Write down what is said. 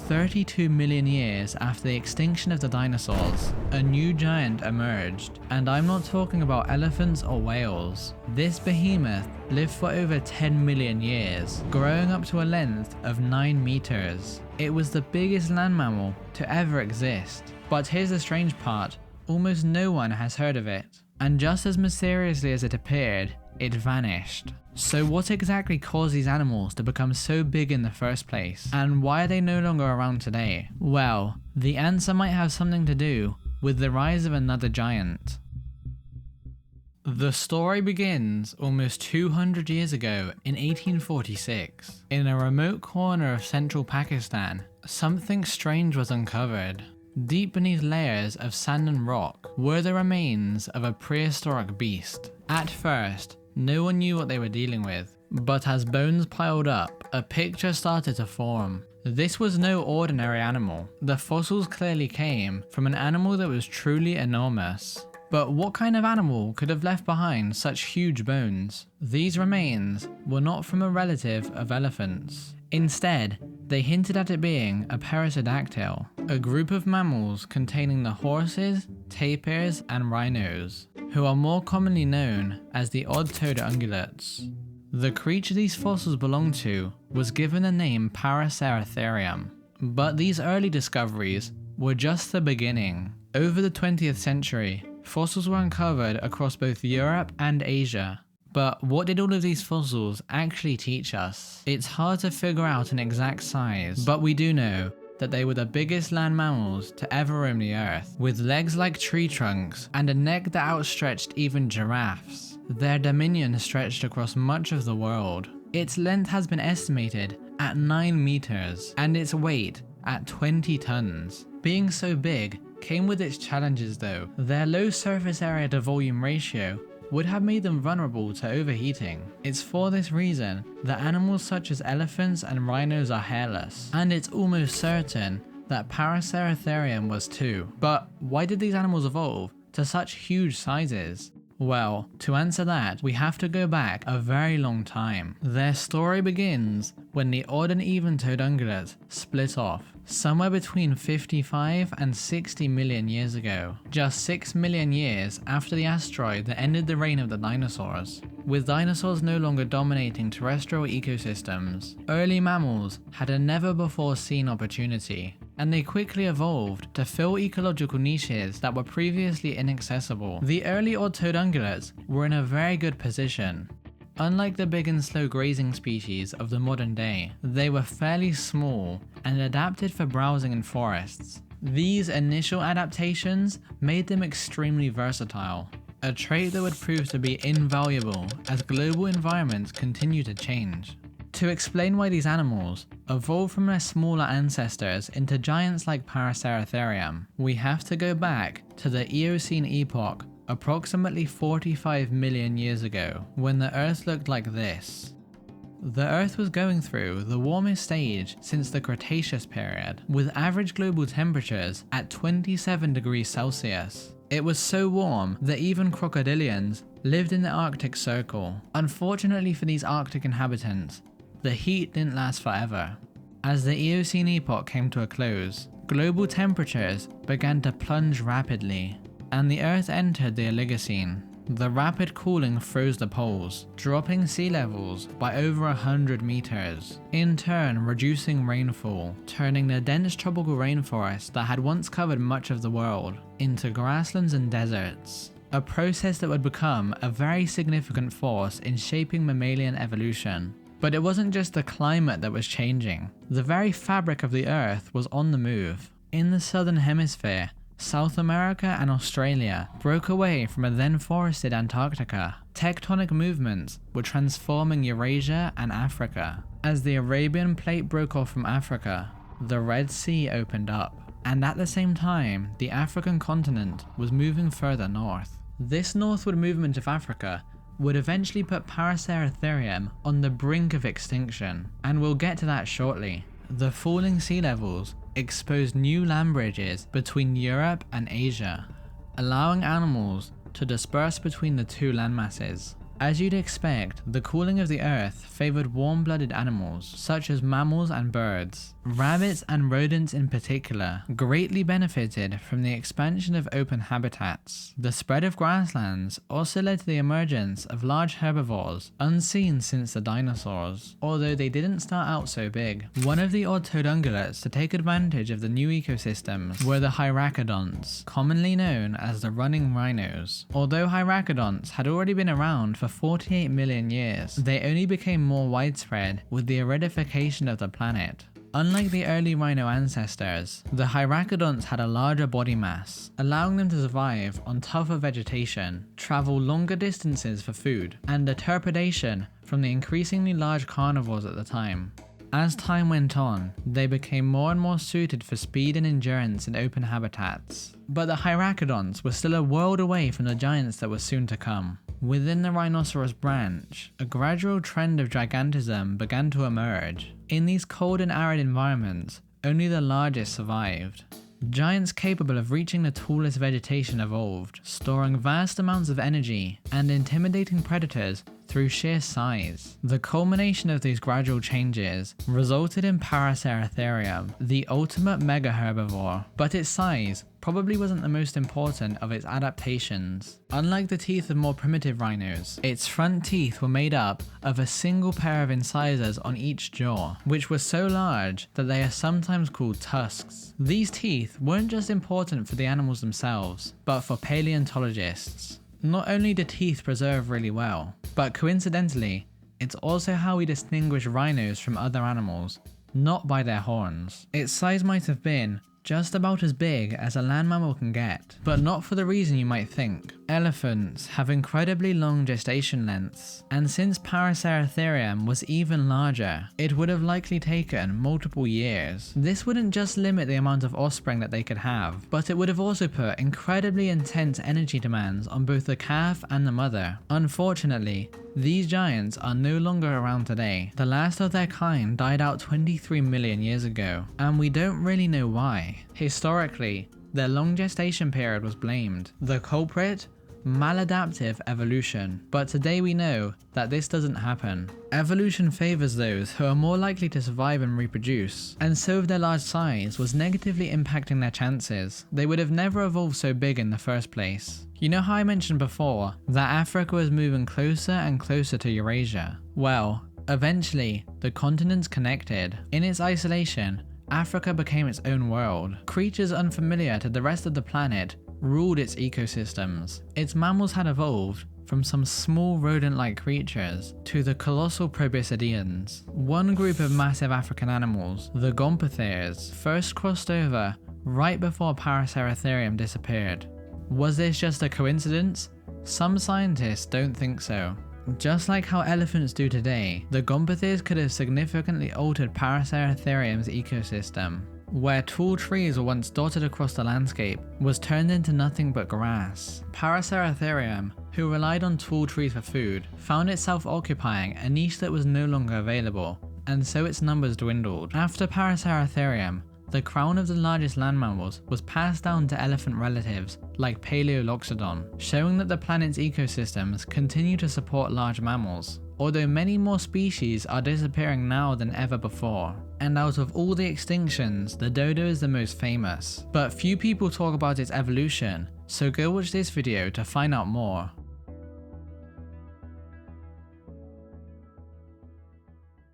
32 million years after the extinction of the dinosaurs, a new giant emerged. And I'm not talking about elephants or whales. This behemoth lived for over 10 million years, growing up to a length of 9 meters. It was the biggest land mammal to ever exist. But here's the strange part, almost no one has heard of it. And just as mysteriously as it appeared, it vanished. So what exactly caused these animals to become so big in the first place? And why are they no longer around today? Well, the answer might have something to do with the rise of another giant. The story begins almost 200 years ago in 1846. In a remote corner of central Pakistan, something strange was uncovered. Deep beneath layers of sand and rock were the remains of a prehistoric beast. At first, no one knew what they were dealing with, but as bones piled up, a picture started to form. This was no ordinary animal. The fossils clearly came from an animal that was truly enormous. But what kind of animal could have left behind such huge bones? These remains were not from a relative of elephants. Instead, they hinted at it being a Paraceratherium, a group of mammals containing the horses, tapirs, and rhinos, who are more commonly known as the odd-toed ungulates. The creature these fossils belonged to was given the name Paraceratherium, but these early discoveries were just the beginning. Over the 20th century, fossils were uncovered across both Europe and Asia. But what did all of these fossils actually teach us? It's hard to figure out an exact size, but we do know that they were the biggest land mammals to ever roam the earth, with legs like tree trunks and a neck that outstretched even giraffes. Their dominion stretched across much of the world. Its length has been estimated at 9 meters and its weight at 20 tons. Being so big came with its challenges though. Their low surface area to volume ratio would have made them vulnerable to overheating. It's for this reason that animals such as elephants and rhinos are hairless, and it's almost certain that Paraceratherium was too. But why did these animals evolve to such huge sizes? Well, to answer that, we have to go back a very long time. Their story begins when the odd and even-toed ungulates split off, somewhere between 55 and 60 million years ago, just 6 million years after the asteroid that ended the reign of the dinosaurs. With dinosaurs no longer dominating terrestrial ecosystems, early mammals had a never-before-seen opportunity, and they quickly evolved to fill ecological niches that were previously inaccessible. The early odd-toed ungulates were in a very good position. Unlike the big and slow grazing species of the modern day, they were fairly small and adapted for browsing in forests. These initial adaptations made them extremely versatile, a trait that would prove to be invaluable as global environments continue to change. To explain why these animals evolved from their smaller ancestors into giants like Paraceratherium, we have to go back to the Eocene epoch, approximately 45 million years ago, when the Earth looked like this. The Earth was going through the warmest stage since the Cretaceous period, with average global temperatures at 27 degrees Celsius. It was so warm that even crocodilians lived in the Arctic Circle. Unfortunately for these Arctic inhabitants, the heat didn't last forever. As the Eocene epoch came to a close, global temperatures began to plunge rapidly, and the Earth entered the Oligocene. The rapid cooling froze the poles, dropping sea levels by over 100 meters, in turn reducing rainfall, turning the dense tropical rainforest that had once covered much of the world into grasslands and deserts. A process that would become a very significant force in shaping mammalian evolution. But it wasn't just the climate that was changing. The very fabric of the Earth was on the move. In the southern hemisphere, South America and Australia broke away from a then forested Antarctica. Tectonic movements were transforming Eurasia and Africa. As the Arabian Plate broke off from Africa, the Red Sea opened up. And at the same time, the African continent was moving further north. This northward movement of Africa would eventually put Paraceratherium on the brink of extinction, and we'll get to that shortly. The falling sea levels exposed new land bridges between Europe and Asia, allowing animals to disperse between the two landmasses. As you'd expect, the cooling of the Earth favored warm-blooded animals such as mammals and birds. Rabbits and rodents in particular greatly benefited from the expansion of open habitats. The spread of grasslands also led to the emergence of large herbivores unseen since the dinosaurs, although they didn't start out so big. One of the orthodont ungulates to take advantage of the new ecosystems were the hyracoodonts, commonly known as the running rhinos. Although hyracoodonts had already been around for 48 million years, they only became more widespread with the aridification of the planet. Unlike the early rhino ancestors, the hyracoodonts had a larger body mass, allowing them to survive on tougher vegetation, travel longer distances for food, and deter predation from the increasingly large carnivores at the time. As time went on, they became more and more suited for speed and endurance in open habitats. But the hyracoodonts were still a world away from the giants that were soon to come. Within the rhinoceros branch, a gradual trend of gigantism began to emerge. In these cold and arid environments, only the largest survived. Giants capable of reaching the tallest vegetation evolved, storing vast amounts of energy and intimidating predators through sheer size. The culmination of these gradual changes resulted in Paraceratherium, the ultimate mega herbivore, but its size probably wasn't the most important of its adaptations. Unlike the teeth of more primitive rhinos, its front teeth were made up of a single pair of incisors on each jaw, which were so large that they are sometimes called tusks. These teeth weren't just important for the animals themselves, but for paleontologists. Not only do teeth preserve really well, but coincidentally, it's also how we distinguish rhinos from other animals, not by their horns. Its size might have been just about as big as a land mammal can get, but not for the reason you might think. Elephants have incredibly long gestation lengths, and since Paraceratherium was even larger, it would have likely taken multiple years. This wouldn't just limit the amount of offspring that they could have, but it would have also put incredibly intense energy demands on both the calf and the mother. Unfortunately, these giants are no longer around today. The last of their kind died out 23 million years ago, and we don't really know why. Historically, their long gestation period was blamed. The culprit? Maladaptive evolution. But today we know that this doesn't happen. Evolution favors those who are more likely to survive and reproduce, and so their large size was negatively impacting their chances. They would have never evolved so big in the first place. You know how I mentioned before that Africa was moving closer and closer to Eurasia? Well, eventually, the continents connected. In its isolation, Africa became its own world. Creatures unfamiliar to the rest of the planet ruled its ecosystems. Its mammals had evolved from some small rodent-like creatures to the colossal proboscideans. One group of massive African animals, the gomphotheres, first crossed over right before Paraceratherium disappeared. Was this just a coincidence? Some scientists don't think so. Just like how elephants do today, the gomphotheres could have significantly altered Paraceratherium's ecosystem. Where tall trees were once dotted across the landscape was turned into nothing but grass. Paraceratherium, who relied on tall trees for food, found itself occupying a niche that was no longer available, and so its numbers dwindled. After Paraceratherium, the crown of the largest land mammals was passed down to elephant relatives like Paleoloxodon, showing that the planet's ecosystems continue to support large mammals, although many more species are disappearing now than ever before. And out of all the extinctions, the dodo is the most famous. But few people talk about its evolution, so go watch this video to find out more.